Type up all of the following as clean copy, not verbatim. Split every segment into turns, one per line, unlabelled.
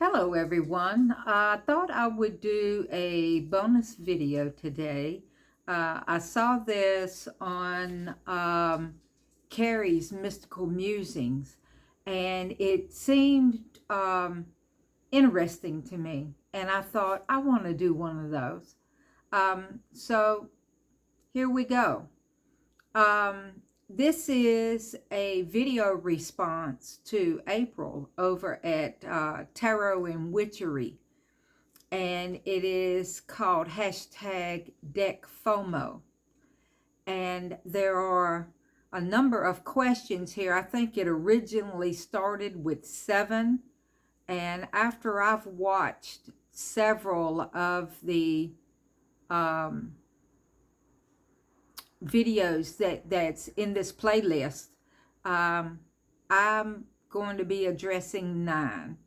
Hello everyone. I thought I would do a bonus video today. I saw this on Carrie's Mystical Musings, and it seemed interesting to me, and I thought I want to do one of those. So here we go. This is a video response to April over at Tarot and Witchery, and it is called #deckfomo. And there are a number of questions here. I think it originally started with 7, and after I've watched several of the videos that's in this playlist, I'm going to be addressing 9.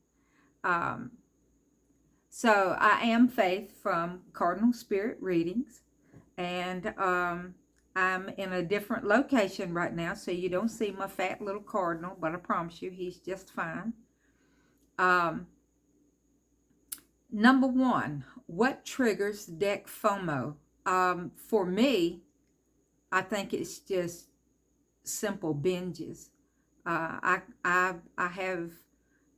So I am Faith from Cardinal Spirit Readings, and I'm in a different location right now, so you don't see my fat little cardinal, but I promise you he's just fine. Number 1, what triggers deck FOMO? For me, I think it's just simple binges. I have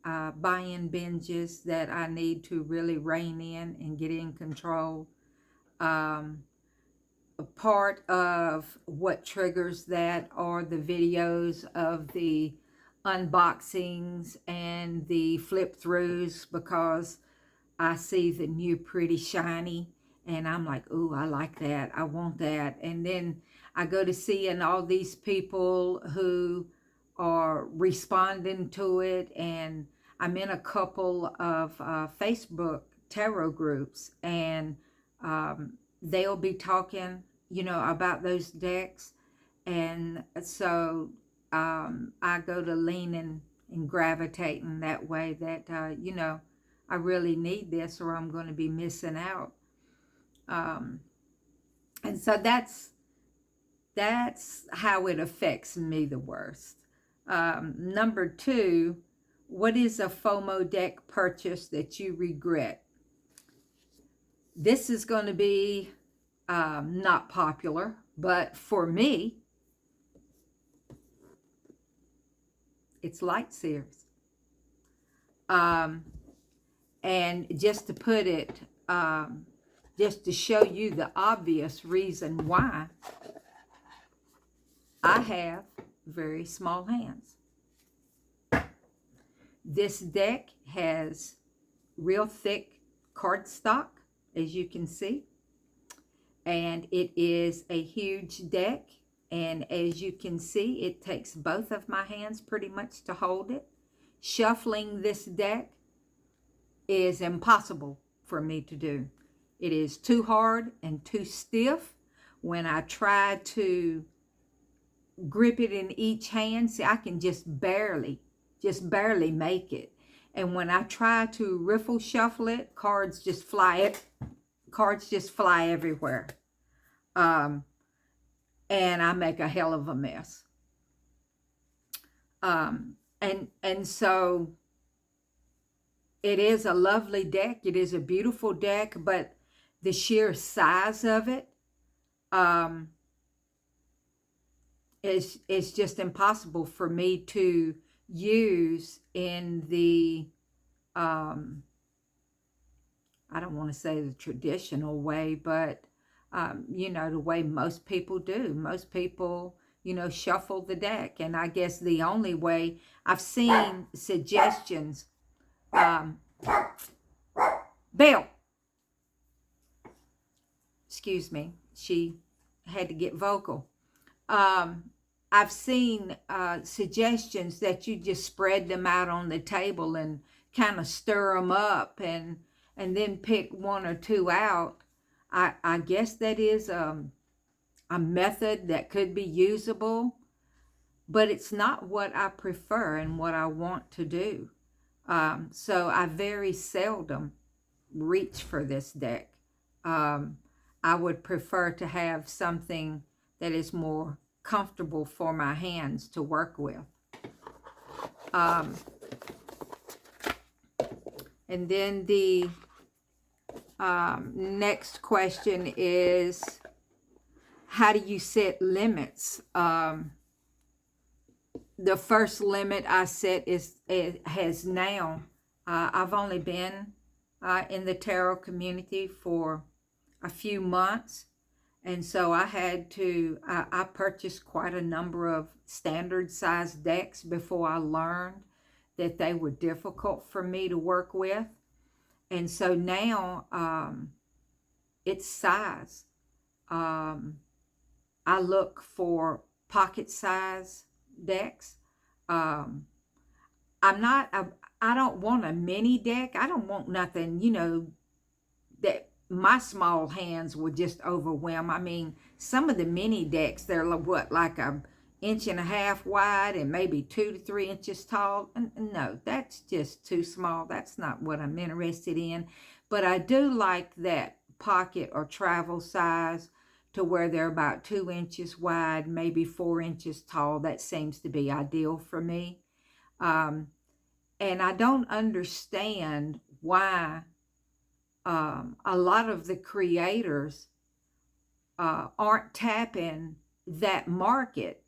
buy-in binges that I need to really rein in and get in control. A part of what triggers that are the videos of the unboxings and the flip throughs, because I see the new pretty shiny and I'm like, ooh, I like that, I want that. And then I go to seeing all these people who are responding to it, and I'm in a couple of Facebook tarot groups, and they'll be talking, about those decks. And so I go to leaning and gravitating that way, that, I really need this or I'm going to be missing out. And so that's how it affects me the worst. Number 2, what is a FOMO deck purchase that you regret? This is going to be not popular, but for me, it's light seers. And just to put it, just to show you the obvious reason why, I have very small hands. This deck has real thick cardstock, as you can see, and it is a huge deck, and as you can see, it takes both of my hands pretty much to hold it. Shuffling this deck is impossible for me to do. It is too hard and too stiff. When I try to grip it in each hand, see, I can just barely make it. And when I try to riffle shuffle it, cards just fly everywhere. And I make a hell of a mess. And so it is a lovely deck. It is a beautiful deck, but the sheer size of it is just impossible for me to use in the I don't want to say the traditional way, but the way most people do. Most people, shuffle the deck, and I guess the only way I've seen suggestions. Belle, excuse me, she had to get vocal. I've seen suggestions that you just spread them out on the table and kind of stir them up, and then pick 1 or 2 out. I guess that is a method that could be usable, but it's not what I prefer and what I want to do. So I very seldom reach for this deck. I would prefer to have something that is more comfortable for my hands to work with. And then the next question is, how do you set limits? The first limit I set is, it has now, I've only been in the tarot community for a few months. And so I purchased quite a number of standard size decks before I learned that they were difficult for me to work with. And so now it's size. Um, I look for pocket size decks. Um, I don't want a mini deck. I don't want nothing, that my small hands would just overwhelm. I mean, some of the mini decks, they're like a inch and a half wide and maybe 2 to 3 inches tall. And no, that's just too small. That's not what I'm interested in. But I do like that pocket or travel size to where they're about 2 inches wide, maybe 4 inches tall. That seems to be ideal for me. Um, and I don't understand why a lot of the creators aren't tapping that market,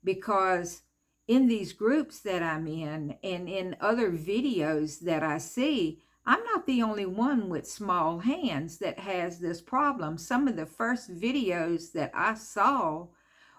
because in these groups that I'm in and in other videos that I see, I'm not the only one with small hands that has this problem. Some of the first videos that I saw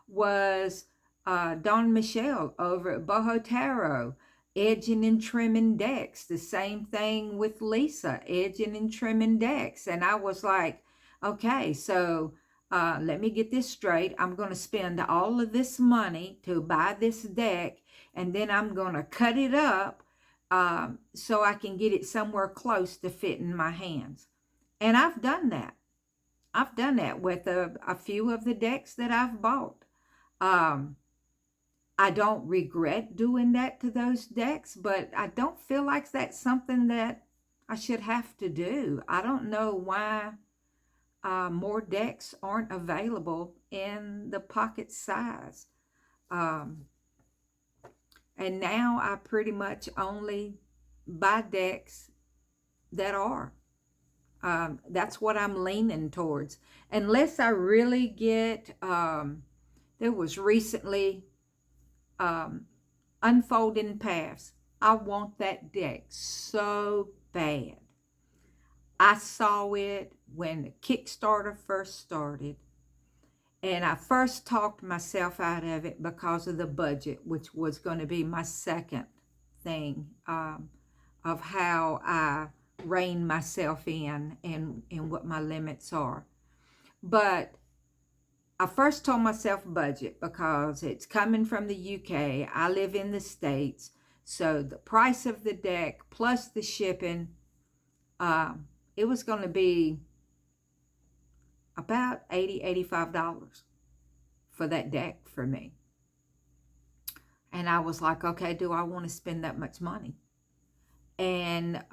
was Don Michelle over at Boho Tarot, edging and trimming decks. The same thing with Lisa, edging and trimming decks. And I was like, okay, so let me get this straight. I'm going to spend all of this money to buy this deck, and then I'm going to cut it up so I can get it somewhere close to fitting my hands. And I've done that. I've done that with a few of the decks that I've bought. Um, I don't regret doing that to those decks, but I don't feel like that's something that I should have to do. I don't know why more decks aren't available in the pocket size. Um, and now I pretty much only buy decks that are. That's what I'm leaning towards. Unless I really get, there was recently Unfolding Paths. I want that deck so bad. I saw it when the Kickstarter first started, and I first talked myself out of it because of the budget, which was going to be my second thing, of how I rein myself in and what my limits are. But I first told myself budget because it's coming from the UK. I live in the States. So the price of the deck plus the shipping, it was going to be about $80, $85 for that deck for me. And I was like, okay, do I want to spend that much money? And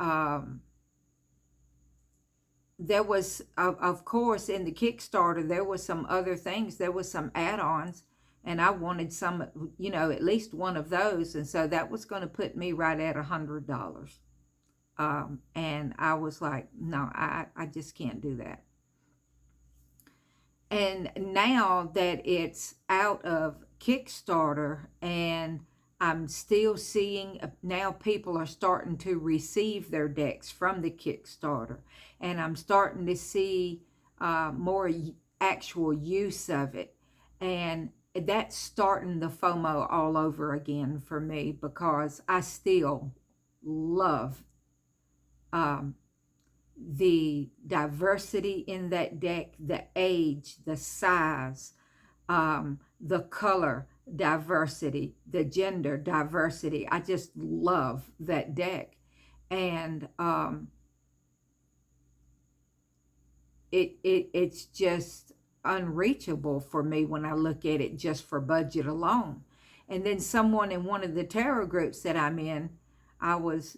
there was, of course, in the Kickstarter, there was some other things. There was some add-ons, and I wanted some, at least one of those. And so that was going to put me right at $100. And I was like, no, I just can't do that. And now that it's out of Kickstarter, and I'm still seeing now people are starting to receive their decks from the Kickstarter, and I'm starting to see more actual use of it. And that's starting the FOMO all over again for me, because I still love the diversity in that deck, the age, the size, the color diversity, the gender diversity. I just love that deck. And it's just unreachable for me when I look at it just for budget alone. And then someone in one of the tarot groups that I'm in, I was,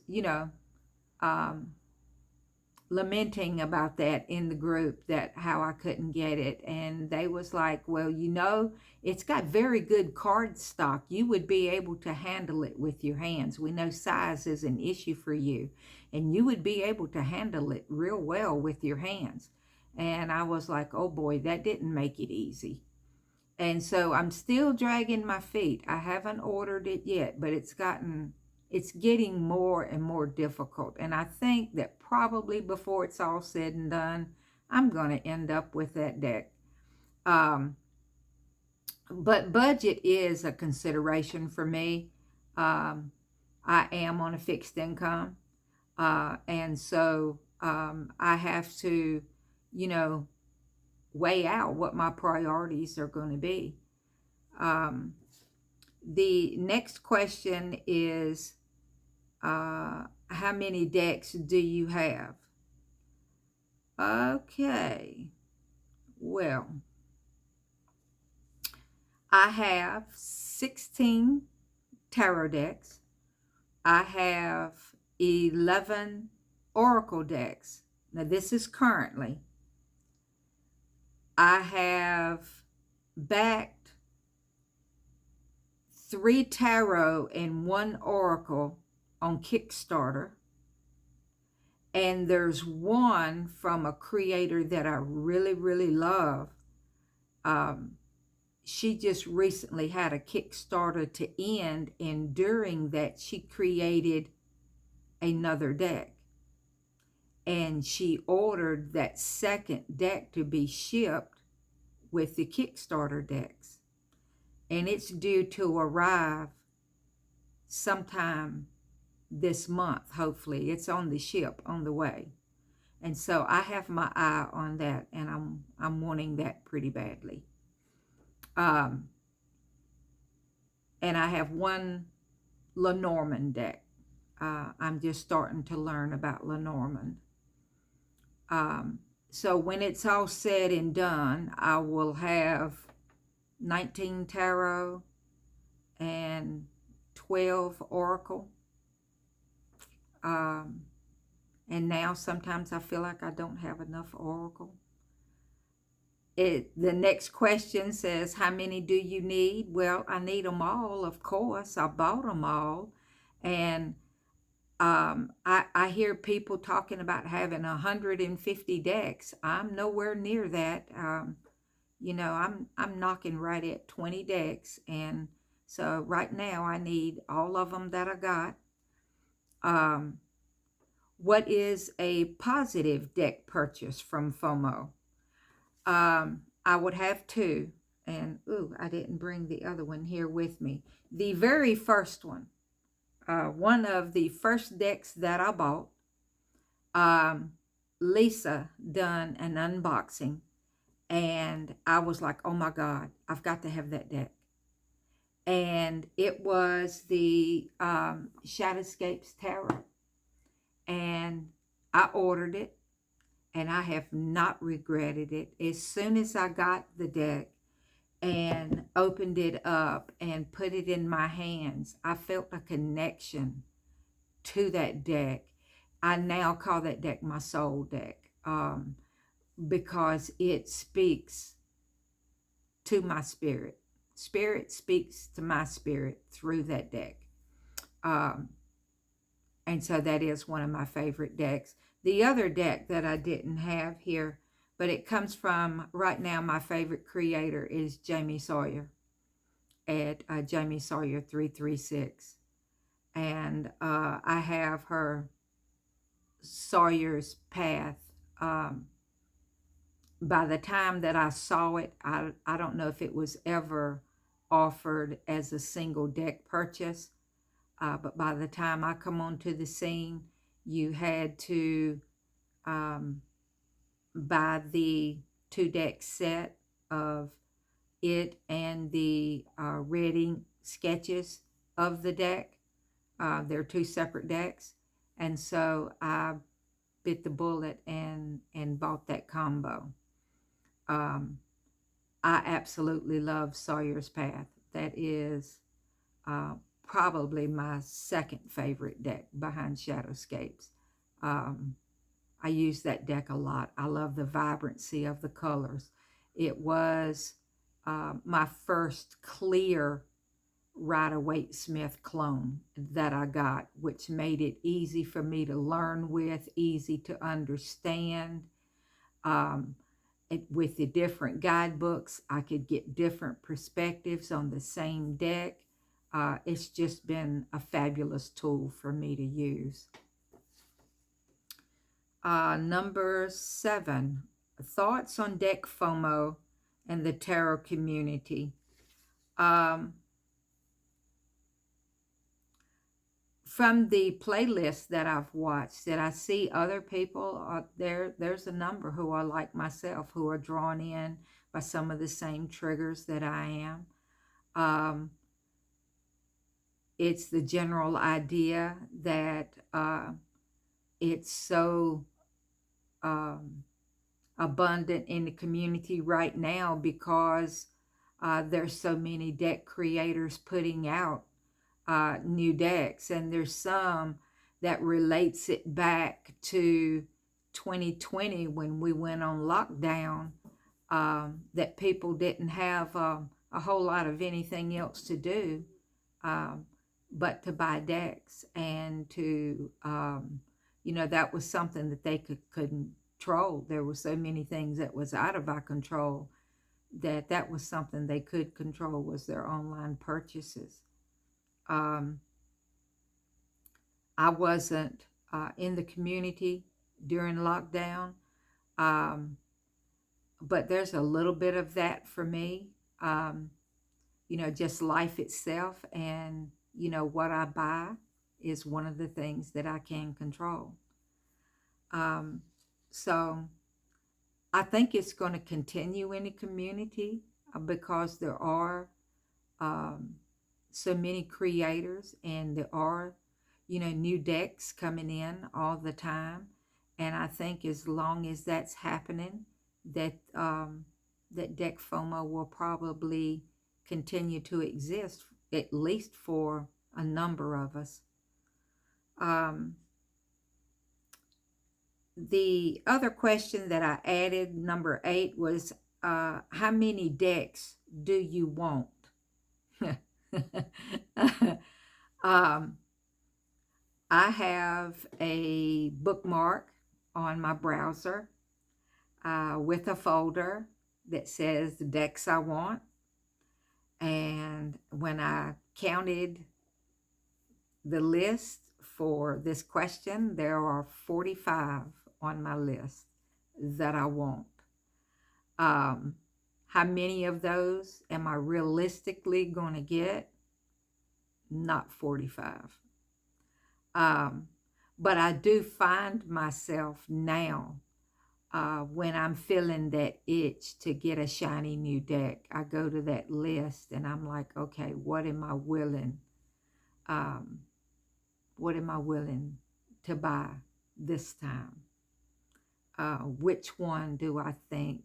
lamenting about that in the group, that how I couldn't get it, and they was like, well, you know, it's got very good card stock. You would be able to handle it with your hands. We know size is an issue for you, and you would be able to handle it real well with your hands. And I was like, oh boy, that didn't make it easy. And so I'm still dragging my feet. I haven't ordered it yet, but it's getting more and more difficult. And I think that probably before it's all said and done, I'm going to end up with that deck. Um, but budget is a consideration for me. Um, I am on a fixed income. And so I have to, you know, weigh out what my priorities are going to be. Um, the next question is, how many decks do you have? Okay, well, I have 16 tarot decks. I have 11 oracle decks. Now, this is currently. I have backed 3 tarot and 1 oracle on Kickstarter. And there's one from a creator that I really, really love. She just recently had a Kickstarter to end, and during that, she created another deck. And she ordered that second deck to be shipped with the Kickstarter decks. And it's due to arrive sometime this month, hopefully. It's on the ship on the way. And so I have my eye on that, and I'm wanting that pretty badly. And I have 1 Lenormand deck. I'm just starting to learn about Lenormand. So when it's all said and done, I will have 19 tarot and 12 oracle. And now sometimes I feel like I don't have enough oracle. The next question says, how many do you need? Well, I need them all, of course. I bought them all. And I hear people talking about having 150 decks. I'm nowhere near that. You know, I'm knocking right at 20 decks. And so right now I need all of them that I got. What is a positive deck purchase from FOMO? I would have 2. And, I didn't bring the other one here with me. The very first one, one of the first decks that I bought, Lisa done an unboxing. And I was like, oh my God, I've got to have that deck. And it was the Shadowscapes Tarot. And I ordered it, and I have not regretted it. As soon as I got the deck and opened it up and put it in my hands, I felt a connection to that deck. I now call that deck my soul deck, because it speaks to my spirit. Spirit speaks to my spirit through that deck. And so that is one of my favorite decks. The other deck that I didn't have here, but it comes from, right now, my favorite creator is Jamie Sawyer at Jamie Sawyer 336. And I have her Sawyer's Path. By the time that I saw it, I don't know if it was ever offered as a single deck purchase. But by the time I come onto the scene, you had to buy the 2 deck set of it and the reading sketches of the deck. They're 2 separate decks. And so I bit the bullet and bought that combo. I absolutely love Sawyer's Path. That is probably my second favorite deck behind Shadowscapes. I use that deck a lot. I love the vibrancy of the colors. It was my first clear Rider-Waite-Smith clone that I got, which made it easy for me to learn with, easy to understand. Um, with the different guidebooks, I could get different perspectives on the same deck. It's just been a fabulous tool for me to use. Number 7, thoughts on deck FOMO and the tarot community. From the playlist that I've watched, that I see other people there's a number who are like myself, who are drawn in by some of the same triggers that I am. It's the general idea that it's so abundant in the community right now because there's so many deck creators putting out new decks, and there's some that relates it back to 2020 when we went on lockdown, that people didn't have a whole lot of anything else to do but to buy decks, and to that was something that they could control. There were so many things that was out of our control that was something they could control, was their online purchases. I wasn't in the community during lockdown, but there's a little bit of that for me. Just life itself, and what I buy is one of the things that I can control. So I think it's going to continue in the community because there are so many creators, and there are new decks coming in all the time. And I think as long as that's happening, that that deck FOMO will probably continue to exist, at least for a number of us. The other question that I added, number 8, was how many decks do you want? I have a bookmark on my browser with a folder that says the decks I want. And when I counted the list for this question, there are 45 on my list that I want. How many of those am I realistically going to get? Not 45. But I do find myself now, when I'm feeling that itch to get a shiny new deck, I go to that list and I'm like, okay, what am I willing? What am I willing to buy this time? Which one do I think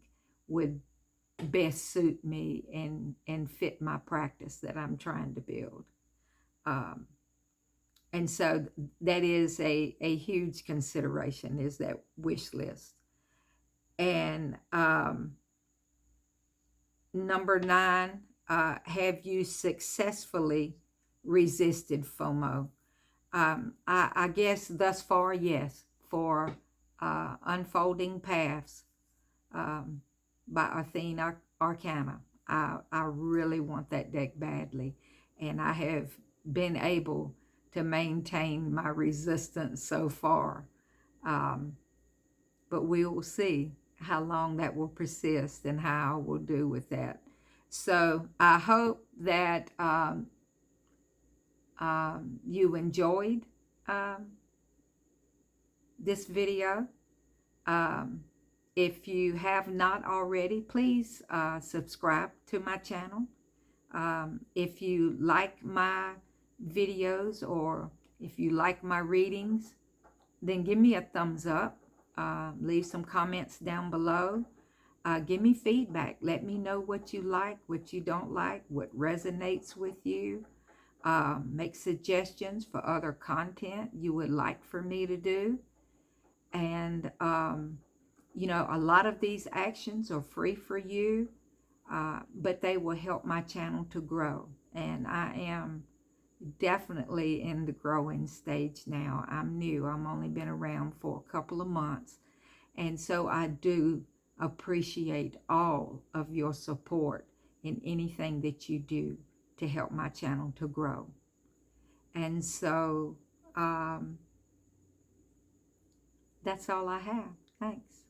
would best suit me and fit my practice that I'm trying to build? And so that is a huge consideration, is that wish list. And number 9, have you successfully resisted FOMO? I guess thus far, yes, for Unfolding Paths by Athena Arcana. I really want that deck badly, and I have been able to maintain my resistance so far. But we will see how long that will persist and how I will do with that. So I hope that you enjoyed this video. If you have not already, please subscribe to my channel. If you like my videos, or if you like my readings, then give me a thumbs up. Leave some comments down below. Give me feedback. Let me know what you like, what you don't like, what resonates with you. Make suggestions for other content you would like for me to do. And, you know, a lot of these actions are free for you, but they will help my channel to grow. And I am definitely in the growing stage now. I'm new. I'm only been around for a couple of months. And so I do appreciate all of your support in anything that you do to help my channel to grow. And so that's all I have. Thanks.